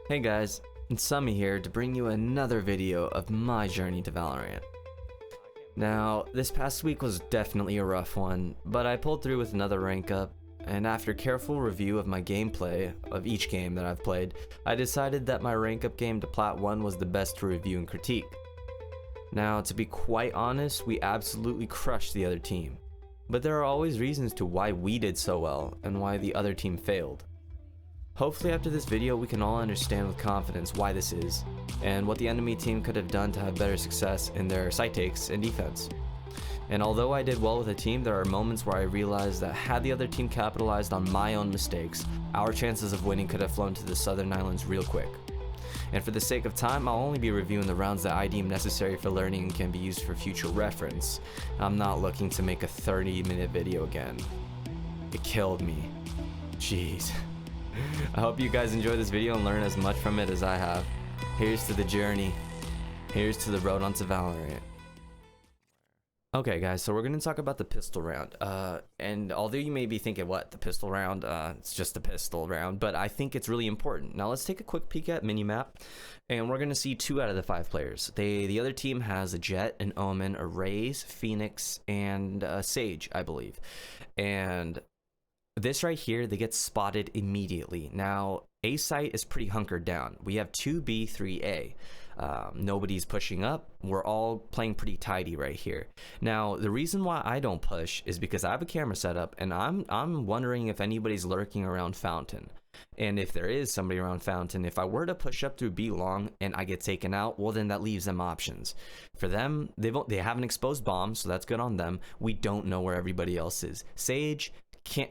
Hey guys, it's Summy here to bring you another video of my journey to Valorant. Now, this past week was definitely a rough one, but I pulled through with another rank up, and after careful review of my gameplay of each game that I've played, I decided that my rank up game to Plat 1 was the best to review and critique. Now, to be quite honest, we absolutely crushed the other team, but there are always reasons to why we did so well and why the other team failed. Hopefully after this video we can all understand with confidence why this is, and what the enemy team could have done to have better success in their site takes and defense. And although I did well with the team, there are moments where I realized that had the other team capitalized on my own mistakes, our chances of winning could have flown to the Southern Islands real quick. And for the sake of time, I'll only be reviewing the rounds that I deem necessary for learning and can be used for future reference. I'm not looking to make a 30-minute video again. It killed me. Jeez. I hope you guys enjoy this video and learn as much from it as I have. Here's to the journey. Here's to the road onto Valorant. Okay guys, so we're going to talk about the pistol round. And although you may be thinking, what, the pistol round? It's just a pistol round, but I think it's really important. Now let's take a quick peek at minimap, and we're going to see 2 out of the 5 players. The other team has a Jet, an Omen, a Raze, Phoenix, and a Sage, I believe. And this right here, they get spotted immediately. Now, A site is pretty hunkered down. We have 2B, 3A. Nobody's pushing up. We're all playing pretty tidy right here. Now, the reason why I don't push is because I have a camera set up, and I'm wondering if anybody's lurking around Fountain. And if there is somebody around Fountain, if I were to push up through B long and I get taken out, well then that leaves them options. For them, they haven't exposed bombs, so that's good on them. We don't know where everybody else is. Sage,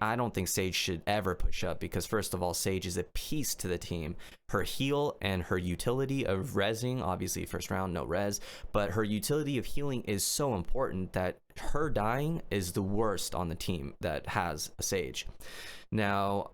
I don't think Sage should ever push up because first of all, Sage is a piece to the team. Her heal and her utility of rezzing, obviously first round, no res, but her utility of healing is so important that her dying is the worst on the team that has a Sage. Now,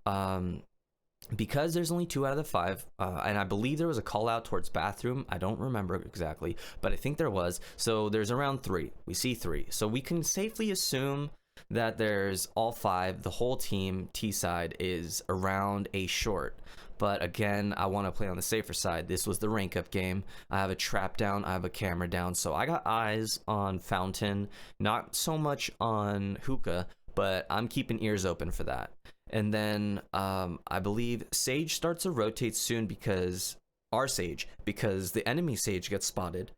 because there's only 2 out of the 5, and I believe there was a call out towards bathroom. I don't remember exactly, but I think there was. So there's around 3. We see 3. So we can safely assume that there's all 5. The whole team T side is around A short, but again, I want to play on the safer side. This was the rank up game. I have a trap down, I have a camera down, so I got eyes on Fountain, not so much on Hookah, but I'm keeping ears open for that. And then I believe Sage starts to rotate soon because the enemy Sage gets spotted.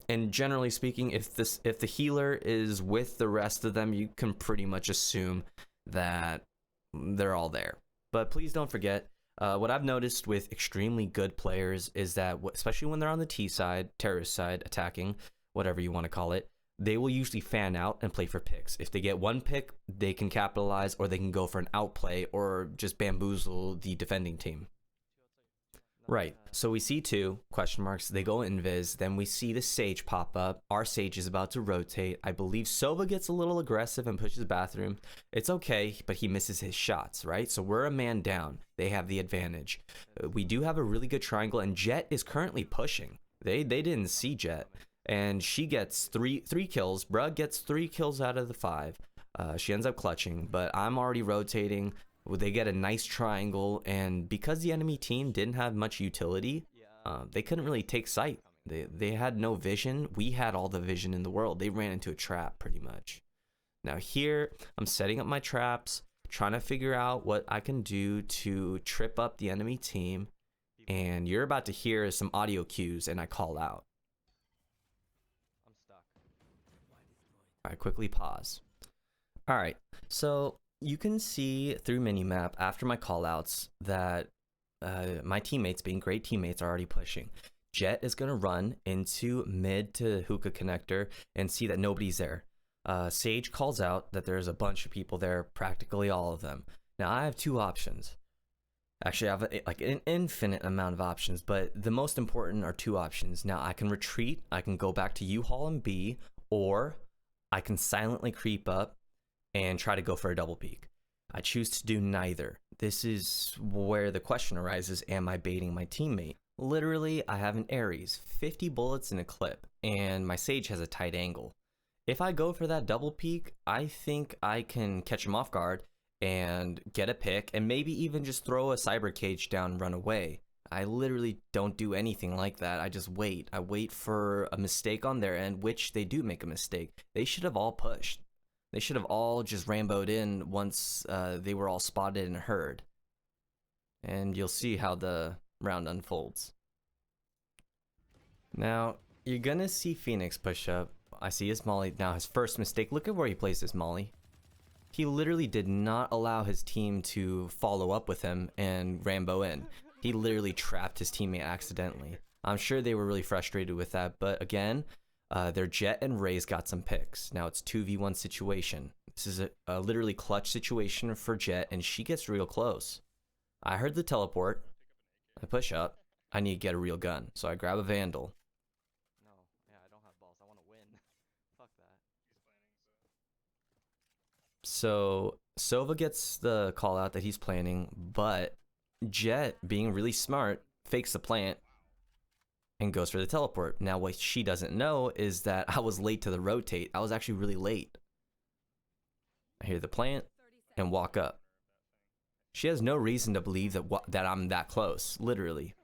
And generally speaking, if the healer is with the rest of them, you can pretty much assume that they're all there. But please don't forget, what I've noticed with extremely good players is that, especially when they're on the T side, terrorist side, attacking, whatever you want to call it, they will usually fan out and play for picks. If they get 1 pick, they can capitalize, or they can go for an outplay or just bamboozle the defending team. Right, so we see 2 question marks, they go invis, then we see the Sage pop up. Our Sage is about to rotate. I believe Sova gets a little aggressive and pushes bathroom. It's okay, but he misses his shots, right? So we're a man down. They have the advantage. We do have a really good triangle, and Jet is currently pushing. They didn't see Jet, and she gets 3 kills. Bruh gets 3 kills out of the 5. She ends up clutching, but I'm already rotating. They get a nice triangle, and because the enemy team didn't have much utility, they couldn't really take sight. They had no vision. We had all the vision in the world. They ran into a trap pretty much. Now here, I'm setting up my traps, trying to figure out what I can do to trip up the enemy team, and you're about to hear some audio cues, and I call out. I'm stuck. All right, quickly pause. All right, so you can see through minimap after my callouts that my teammates, being great teammates, are already pushing. Jet is going to run into mid to hookah connector and see that nobody's there. Sage calls out that there's a bunch of people there, practically all of them. Now I have 2 options. Actually, I have like an infinite amount of options, but the most important are 2 options. Now I can retreat, I can go back to U-Haul and B, or I can silently creep up and try to go for a double peek. I choose to do neither. This is where the question arises, am I baiting my teammate? Literally, I have an Ares, 50 bullets in a clip, and my Sage has a tight angle. If I go for that double peek, I think I can catch him off guard and get a pick, and maybe even just throw a cyber cage down and run away. I literally don't do anything like that. I just wait. I wait for a mistake on their end, which they do make a mistake. They should have all pushed. They should have all just Rambo'd in once they were all spotted and heard. And you'll see how the round unfolds. Now, you're gonna see Phoenix push up. I see his molly. Now, his first mistake, look at where he placed his molly. He literally did not allow his team to follow up with him and Rambo in. He literally trapped his teammate accidentally. I'm sure they were really frustrated with that, but again, their Jet and Raze got some picks. Now it's 2v1 situation. This is a literally clutch situation for Jet, and she gets real close. I heard the teleport. I push up. I need to get a real gun, so I grab a Vandal. No, yeah, I don't have balls. I want to win. Fuck that. So Sova gets the call out that he's planning, but Jet, being really smart, fakes the plant and goes for the teleport. Now, what she doesn't know is that I was late to the rotate. I was actually really late. I hear the plant and walk up. She has no reason to believe that I'm that close, literally.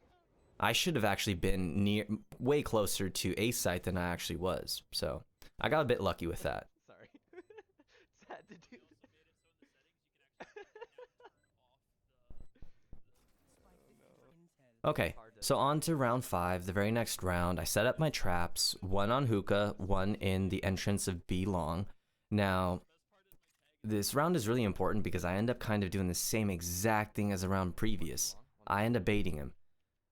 I should have actually been way closer to A site than I actually was. So I got a bit lucky with that. Sorry. Sad to do. Okay, so on to round 5, the very next round. I set up my traps, one on hookah, one in the entrance of B long. Now, this round is really important because I end up kind of doing the same exact thing as the round previous. I end up baiting him.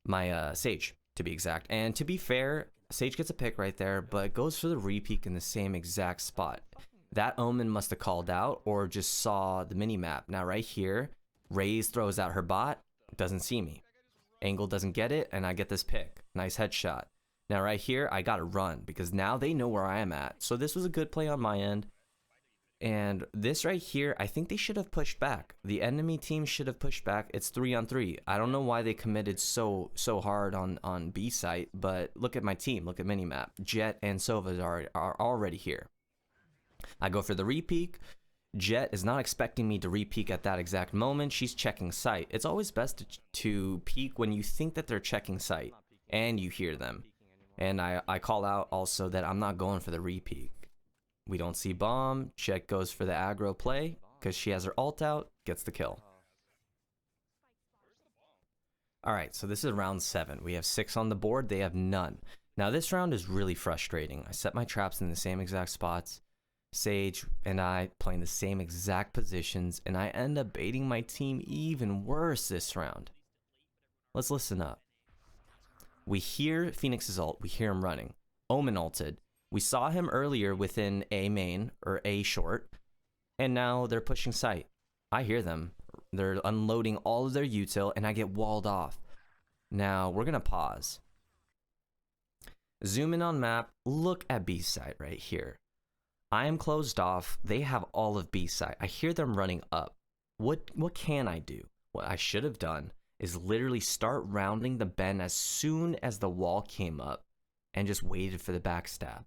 My Sage, to be exact. And to be fair, Sage gets a pick right there, but goes for the repeat in the same exact spot. That Omen must have called out or just saw the mini-map. Now right here, Raze throws out her bot, doesn't see me. Angle doesn't get it, and I get this pick. Nice headshot. Now right here, I gotta run, because now they know where I am at. So this was a good play on my end. And this right here, I think they should have pushed back. The enemy team should have pushed back. It's 3-on-3. I don't know why they committed so hard on B site, but look at my team. Look at minimap. Jet and Sova are already here. I go for the repeat. Jet is not expecting me to re-peek at that exact moment. She's checking site. It's always best to peek when you think that they're checking site and you hear them. And I call out also that I'm not going for the re-peek. We don't see bomb. Jet goes for the aggro play because she has her ult out, gets the kill. Alright, so this is round 7. We have 6 on the board, they have none. Now this round is really frustrating. I set my traps in the same exact spots. Sage and I playing the same exact positions, and I end up baiting my team even worse this round. Let's listen up. We hear Phoenix's ult, we hear him running. Omen ulted. We saw him earlier within A main, or A short, and now they're pushing site. I hear them. They're unloading all of their util, and I get walled off. Now, we're gonna pause. Zoom in on map, look at B site right here. I am closed off. They have all of B site. I hear them running up. What can I do? What I should have done is literally start rounding the bend as soon as the wall came up and just waited for the backstab.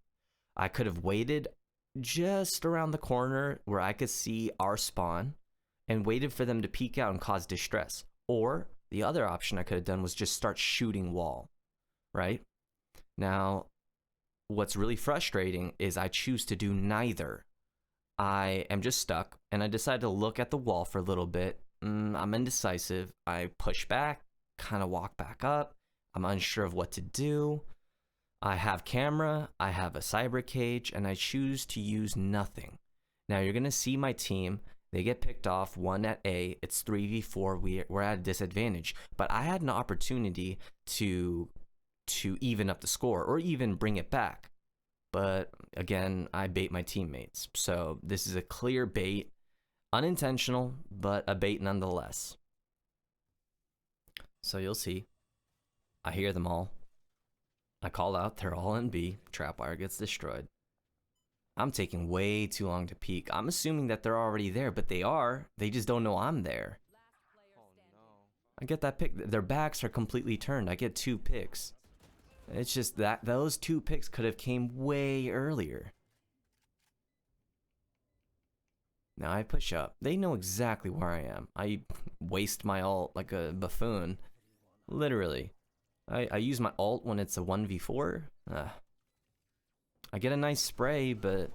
I could have waited just around the corner where I could see our spawn and waited for them to peek out and cause distress. Or the other option I could have done was just start shooting wall, right? Now, what's really frustrating is I choose to do neither. I am just stuck, and I decide to look at the wall for a little bit. I'm indecisive. I push back, kind of walk back up. I'm unsure of what to do. I have camera, I have a cyber cage, and I choose to use nothing. Now you're going to see my team. They get picked off, one at A. It's 3v4. We're at a disadvantage. But I had an opportunity to even up the score or even bring it back. But again, I bait my teammates. So this is a clear bait. Unintentional, but a bait nonetheless. So you'll see. I hear them all. I call out, they're all in B. Trapwire gets destroyed. I'm taking way too long to peek. I'm assuming that they're already there, but they are. They just don't know I'm there. Oh no. I get that pick. Their backs are completely turned. I get 2 picks. It's just that those 2 picks could have came way earlier. Now I push up. They know exactly where I am. I waste my ult like a buffoon. Literally. I use my ult when it's a 1v4. I get a nice spray, but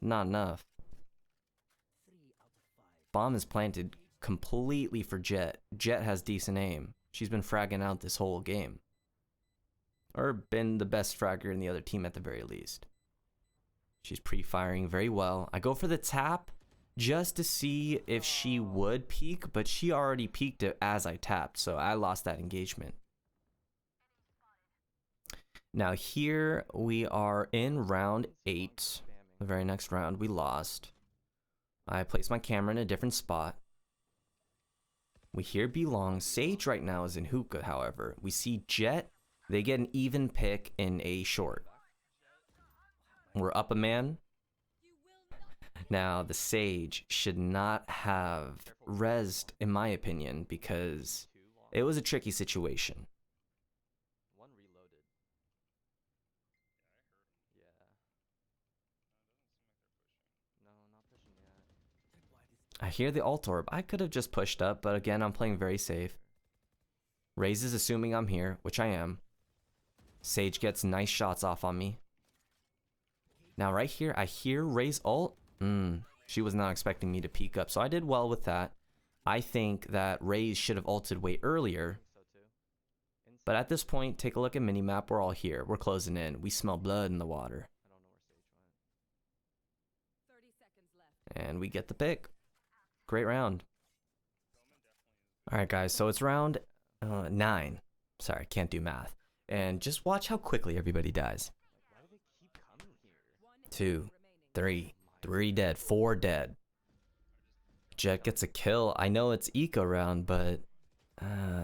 not enough. Bomb is planted completely for Jet. Jet has decent aim. She's been fragging out this whole game. Or been the best fragger in the other team at the very least. She's pre-firing very well. I go for the tap just to see if she would peek, but she already peeked it as I tapped, so I lost that engagement. Now here we are in round 8. The very next round we lost. I placed my camera in a different spot. We hear Belong. Sage right now is in hookah, however. We see Jet. They get an even pick in a short. We're up a man. Now, the Sage should not have rezzed, in my opinion, because it was a tricky situation. One reloaded. Yeah. No, not pushing yet. I hear the ult orb. I could have just pushed up, but again, I'm playing very safe. Raze is assuming I'm here, which I am. Sage gets nice shots off on me. Now right here, I hear Raze ult. She was not expecting me to peek up, so I did well with that. I think that Raze should have ulted way earlier. But at this point, take a look at minimap. We're all here. We're closing in. We smell blood in the water. I don't know where Sage went. And we get the pick. Great round. Alright guys, so it's round 9. Sorry, can't do math. And just watch how quickly everybody dies. Why do they keep coming here? 2, 3 dead, 4 dead. Jet gets a kill. I know it's eco round, but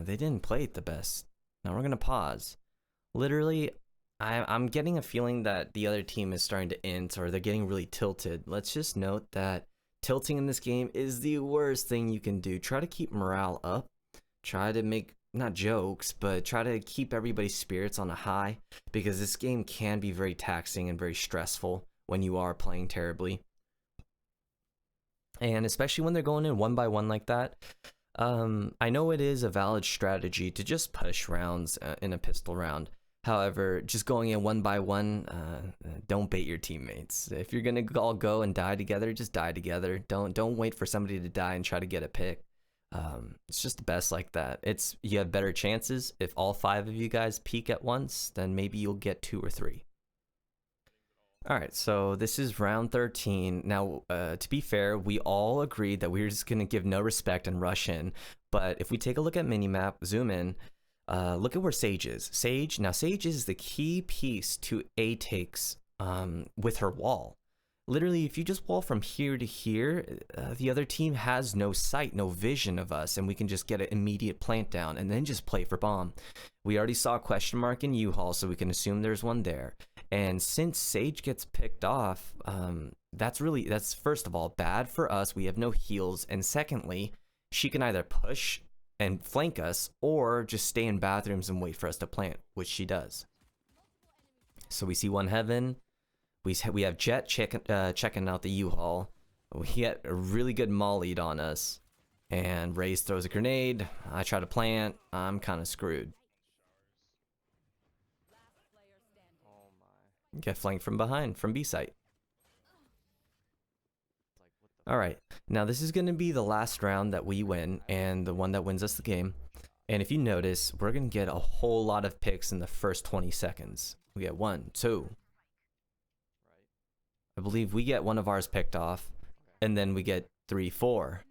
they didn't play it the best. Now we're gonna pause. Literally, I'm getting a feeling that the other team is starting to int, or they're getting really tilted. Let's just note that tilting in this game is the worst thing you can do. Try to keep morale up. Try to make, not jokes, but try to keep everybody's spirits on a high, because this game can be very taxing and very stressful when you are playing terribly. And especially when they're going in 1 by 1 like that. I know it is a valid strategy to just push rounds in a pistol round. However, just going in 1 by 1, don't bait your teammates. If you're gonna all go and die together, just die together. Don't wait for somebody to die and try to get a pick. It's just the best like that. You have better chances. If all 5 of you guys peek at once, then maybe you'll get 2 or 3. Alright, so this is round 13. Now, to be fair, we all agreed that we were just going to give no respect and rush in. But if we take a look at minimap, zoom in, look at where Sage is. Sage is the key piece to A takes with her wall. Literally, if you just wall from here to here, the other team has no sight, no vision of us, and we can just get an immediate plant down and then just play for bomb. We already saw a question mark in U-Haul, so we can assume there's one there. And since Sage gets picked off, that's first of all bad for us. We have no heals, and secondly, she can either push and flank us or just stay in bathrooms and wait for us to plant, which she does. So we see one heaven. We have Jet checking out the U-Haul. We get a really good mollied on us, and Raze throws a grenade. I try to plant. I'm kind of screwed. Oh my. Get flanked from behind, from B site. Like, what the Alright, now this is going to be the last round that we win, and the one that wins us the game. And if you notice, we're going to get a whole lot of picks in the first 20 seconds. We get 1, 2. I believe we get one of ours picked off, and then we get 3, 4.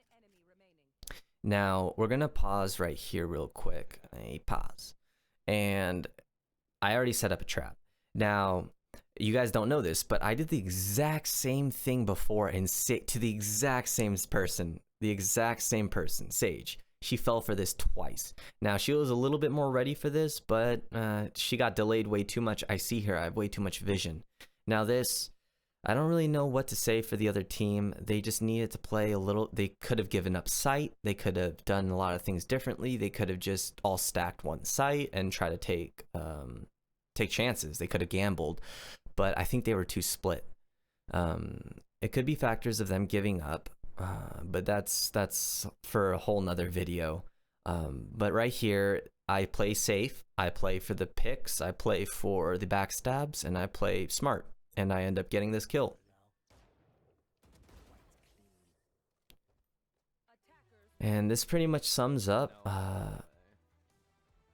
Now, we're going to pause right here real quick. Pause. And I already set up a trap. Now, you guys don't know this, but I did the exact same thing before and to the exact same person. Sage. She fell for this twice. Now, she was a little bit more ready for this, but she got delayed way too much. I see her. I have way too much vision. Now, this... I don't really know what to say for the other team. They just needed to play a little. They could have given up sight. They could have done a lot of things differently. They could have just all stacked one site and try to take chances. They could have gambled, but I think they were too split. It could be factors of them giving up, but that's for a whole nother video. But right here, I play safe, I play for the picks, I play for the backstabs, and I play smart, and I end up getting this kill. And this pretty much sums up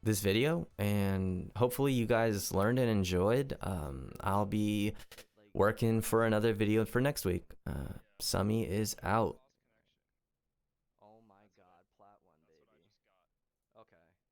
this video, and hopefully you guys learned and enjoyed. I'll be working for another video for next week. Summy is out.